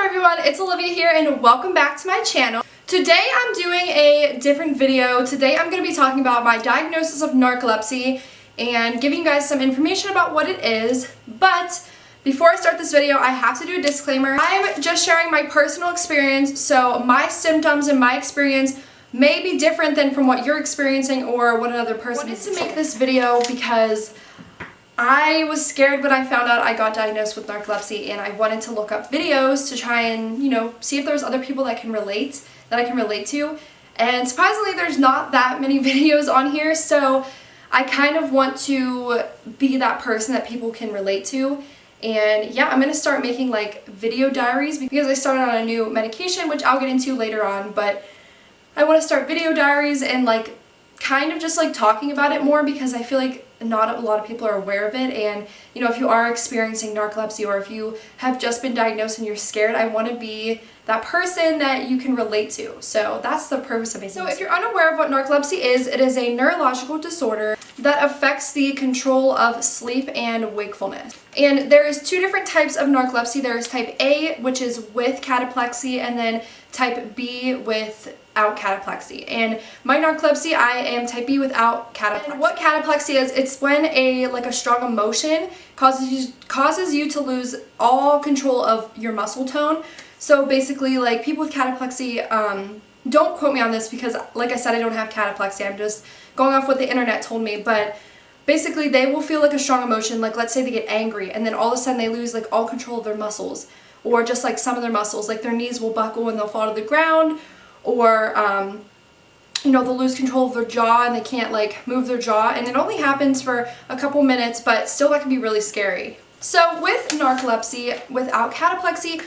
everyone, it's Olivia here and welcome back to my channel. Today I'm doing a different video. Today I'm going to be talking about my diagnosis of narcolepsy and giving you guys some information about what it is. But before I start this video, I have to do a disclaimer. I'm just sharing my personal experience, so my symptoms and my experience may be different than from what you're experiencing or what another person is. I wanted to make this video because I was scared when I found out I got diagnosed with narcolepsy, and I wanted to look up videos to try and, see if there's other people that I can relate to. And surprisingly, there's not that many videos on here, so I kind of want to be that person that people can relate to. And yeah, I'm going to start making like video diaries because I started on a new medication, which I'll get into later on, but I want to start video diaries and like kind of just like talking about it more because I feel like not a lot of people are aware of it. And if you are experiencing narcolepsy or if you have just been diagnosed and you're scared, I want to be that person that you can relate to. So that's the purpose of making this. So if you're unaware of what narcolepsy is, it is a neurological disorder that affects the control of sleep and wakefulness. And there is two different types of narcolepsy. There is type A, which is with cataplexy, and then type B without cataplexy. And my narcolepsy, I am type B without cataplexy. And what cataplexy is, it's when a strong emotion causes you to lose all control of your muscle tone. So basically, like, people with cataplexy, don't quote me on this because, like I said, I don't have cataplexy. I'm just going off what the internet told me, but basically they will feel like a strong emotion. Like, let's say they get angry and then all of a sudden they lose like all control of their muscles, or just like some of their muscles, like their knees will buckle and they'll fall to the ground, or they'll lose control of their jaw and they can't like move their jaw, and it only happens for a couple minutes, but still that can be really scary. So with narcolepsy without cataplexy,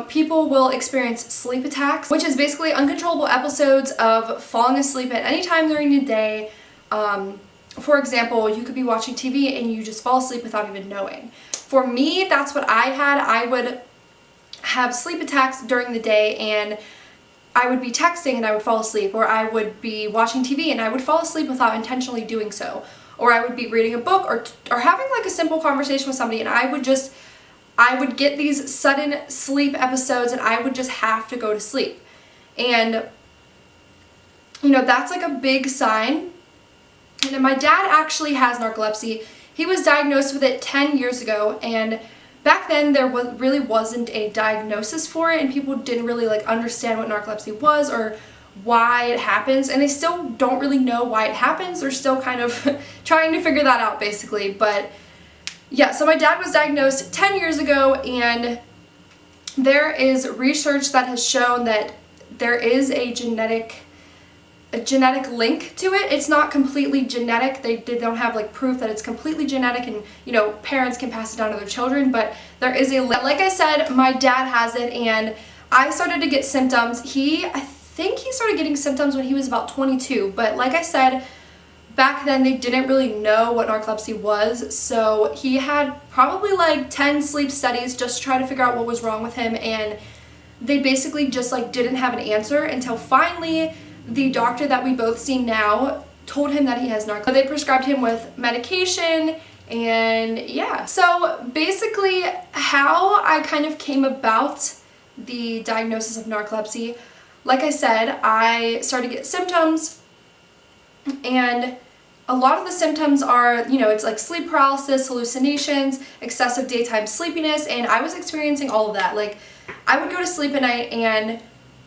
people will experience sleep attacks, which is basically uncontrollable episodes of falling asleep at any time during the day. For example, you could be watching TV and you just fall asleep without even knowing. For me, that's what I had. I would have sleep attacks during the day and I would be texting and I would fall asleep, or I would be watching TV and I would fall asleep without intentionally doing so, or I would be reading a book or having like a simple conversation with somebody, and I would get these sudden sleep episodes and I would just have to go to sleep. And that's like a big sign. And then my dad actually has narcolepsy. He was diagnosed with it 10 years ago, and back then there really wasn't a diagnosis for it, and people didn't really like understand what narcolepsy was or why it happens, and they still don't really know why it happens. They're still kind of trying to figure that out basically. But yeah, so my dad was diagnosed 10 years ago, and there is research that has shown that there is a genetic link to it. It's not completely genetic. They don't have like proof that it's completely genetic and parents can pass it down to their children, but there is a link. Like I said, my dad has it, and I started to get symptoms. I think he started getting symptoms when he was about 22, but like I said, back then they didn't really know what narcolepsy was, so he had probably like 10 sleep studies just to try to figure out what was wrong with him, and they basically just like didn't have an answer until finally the doctor that we both see now told him that he has narcolepsy. They prescribed him with medication, and yeah. So basically how I kind of came about the diagnosis of narcolepsy, like I said, I started to get symptoms, and a lot of the symptoms are, it's like sleep paralysis, hallucinations, excessive daytime sleepiness, and I was experiencing all of that. Like, I would go to sleep at night and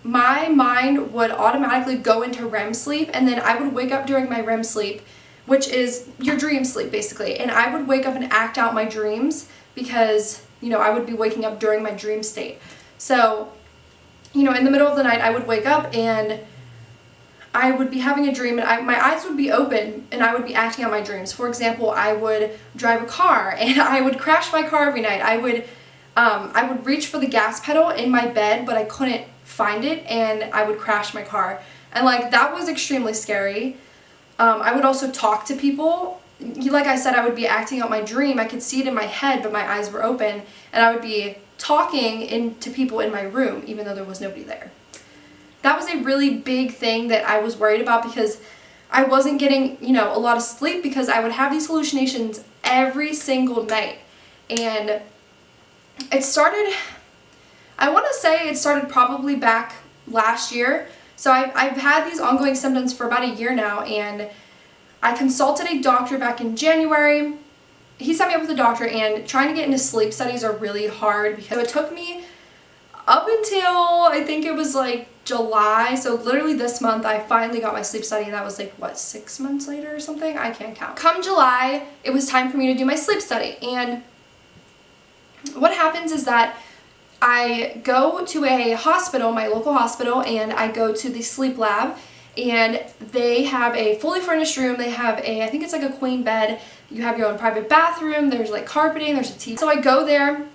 my mind would automatically go into REM sleep, and then I would wake up during my REM sleep, which is your dream sleep basically, and I would wake up and act out my dreams because, I would be waking up during my dream state. So, in the middle of the night I would wake up and I would be having a dream, and my eyes would be open and I would be acting out my dreams. For example, I would drive a car and I would crash my car every night. I would reach for the gas pedal in my bed, but I couldn't find it, and I would crash my car. And like, that was extremely scary. I would also talk to people. Like I said, I would be acting out my dream. I could see it in my head, but my eyes were open, and I would be talking to people in my room even though there was nobody there. That was a really big thing that I was worried about because I wasn't getting, a lot of sleep because I would have these hallucinations every single night. And it started, I want to say it started probably back last year. So I've had these ongoing symptoms for about a year now, and I consulted a doctor back in January. He set me up with a doctor, and trying to get into sleep studies are really hard because it took me up until I think it was like July. So literally this month I finally got my sleep study, and that was like, what, 6 months later or something? I can't count. Come July, it was time for me to do my sleep study, and what happens is that I go to a hospital, my local hospital, and I go to the sleep lab, and they have a fully furnished room. They have I think it's like a queen bed. You have your own private bathroom. There's like carpeting, there's a TV. So I go there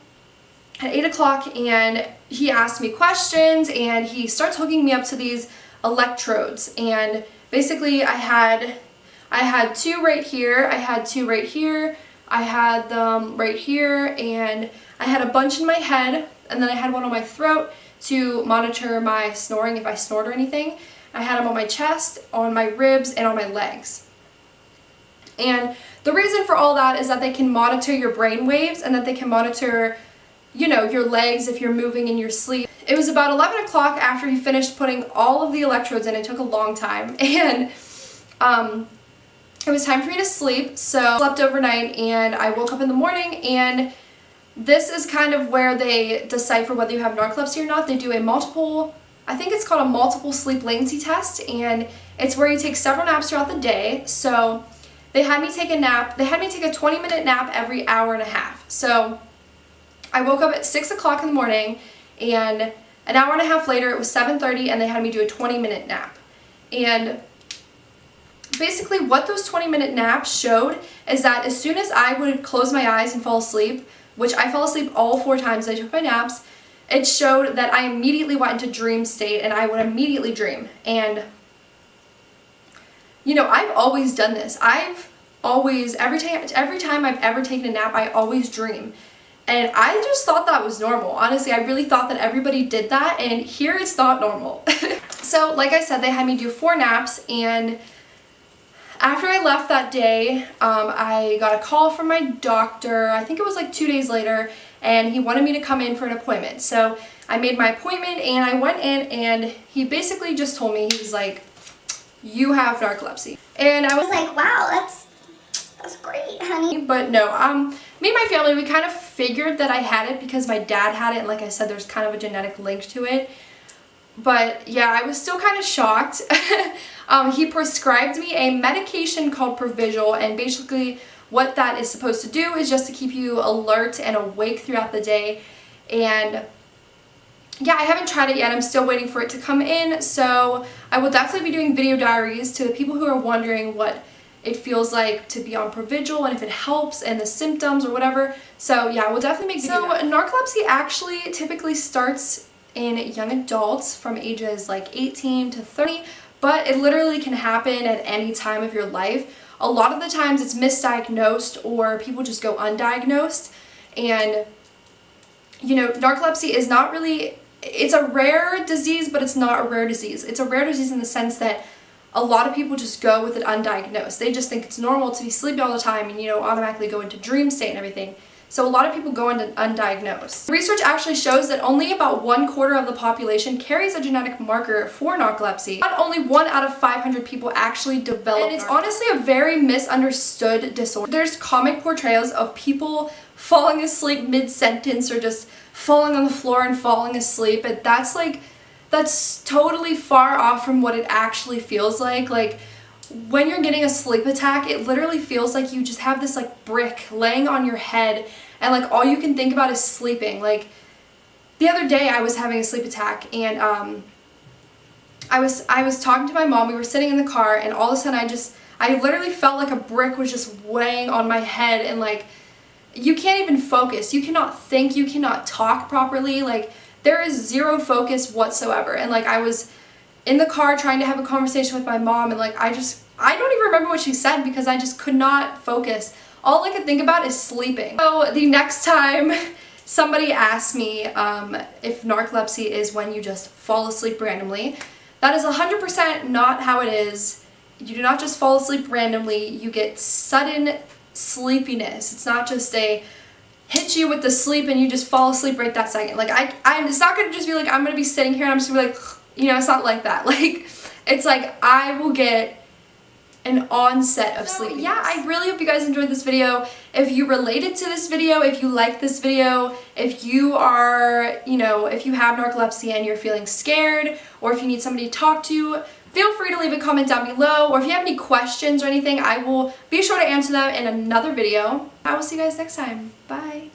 at 8 o'clock, and he asked me questions, and he starts hooking me up to these electrodes. And basically I had 2 right here, I had 2 right here, I had them right here, and I had a bunch in my head, and then I had one on my throat to monitor my snoring if I snored or anything. I had them on my chest, on my ribs, and on my legs. And the reason for all that is that they can monitor your brain waves, and that they can monitor, you know, your legs if you're moving in your sleep. It was about 11 o'clock after he finished putting all of the electrodes in. It took a long time, and it was time for me to sleep. So I slept overnight, and I woke up in the morning, and this is kind of where they decipher whether you have narcolepsy or not. They do I think it's called a multiple sleep latency test, and it's where you take several naps throughout the day. So they had me take a nap. They had me take a 20-minute nap every hour and a half. So I woke up at 6 o'clock in the morning, and an hour and a half later it was 7:30, and they had me do a 20-minute nap. And basically what those 20-minute naps showed is that as soon as I would close my eyes and fall asleep, which I fell asleep all 4 times I took my naps, it showed that I immediately went into dream state, and I would immediately dream. And you know, I've always done this. I've always, every time I've ever taken a nap, I always dream. And I just thought that was normal. Honestly, I really thought that everybody did that, and here it's not normal. So like I said, they had me do 4 naps, and after I left that day, I got a call from my doctor. I think it was like 2 days later, and he wanted me to come in for an appointment. So I made my appointment, and I went in, and he basically just told me, he was like, you have narcolepsy. And I was like, wow, that's great, honey. But no, me and my family, we kind of figured that I had it because my dad had it, and like I said, there's kind of a genetic link to it. But yeah, I was still kind of shocked. He prescribed me a medication called Provigil, and basically what that is supposed to do is just to keep you alert and awake throughout the day. And yeah, I haven't tried it yet. I'm still waiting for it to come in, so I will definitely be doing video diaries to the people who are wondering what it feels like to be on Provigil and if it helps and the symptoms or whatever. So yeah, we'll definitely make video. So narcolepsy actually typically starts in young adults from ages like 18 to 30, but it literally can happen at any time of your life. A lot of the times it's misdiagnosed, or people just go undiagnosed. And you know, narcolepsy is not really, it's a rare disease, but it's not a rare disease. It's a rare disease in the sense that a lot of people just go with it undiagnosed. They just think it's normal to be sleepy all the time and, you know, automatically go into dream state and everything. So a lot of people go into undiagnosed. Research actually shows that only about 1/4 of the population carries a genetic marker for narcolepsy. Not only 1 out of 500 people actually develop, and it's honestly a very misunderstood disorder. There's comic portrayals of people falling asleep mid-sentence, or just falling on the floor and falling asleep, and that's totally far off from what it actually feels like. Like, when you're getting a sleep attack, it literally feels like you just have this like brick laying on your head, and like all you can think about is sleeping. Like the other day I was having a sleep attack, and I was talking to my mom. We were sitting in the car, and all of a sudden I literally felt like a brick was just weighing on my head, and like you can't even focus. You cannot think, you cannot talk properly. Like there is zero focus whatsoever. And like I was in the car trying to have a conversation with my mom, and like I don't even remember what she said because I just could not focus. All I could think about is sleeping. So the next time somebody asks me if narcolepsy is when you just fall asleep randomly, that is 100% not how it is. You do not just fall asleep randomly, you get sudden sleepiness. It's not just hit you with the sleep and you just fall asleep right that second. Like it's not gonna just be like I'm gonna be sitting here and I'm just gonna be like, you know, it's not like that. Like it's like I will get an onset of sleep. Yeah, I really hope you guys enjoyed this video. If you related to this video, if you like this video, if you are, you know, if you have narcolepsy and you're feeling scared, or if you need somebody to talk to, feel free to leave a comment down below, or if you have any questions or anything, I will be sure to answer them in another video. I will see you guys next time. Bye.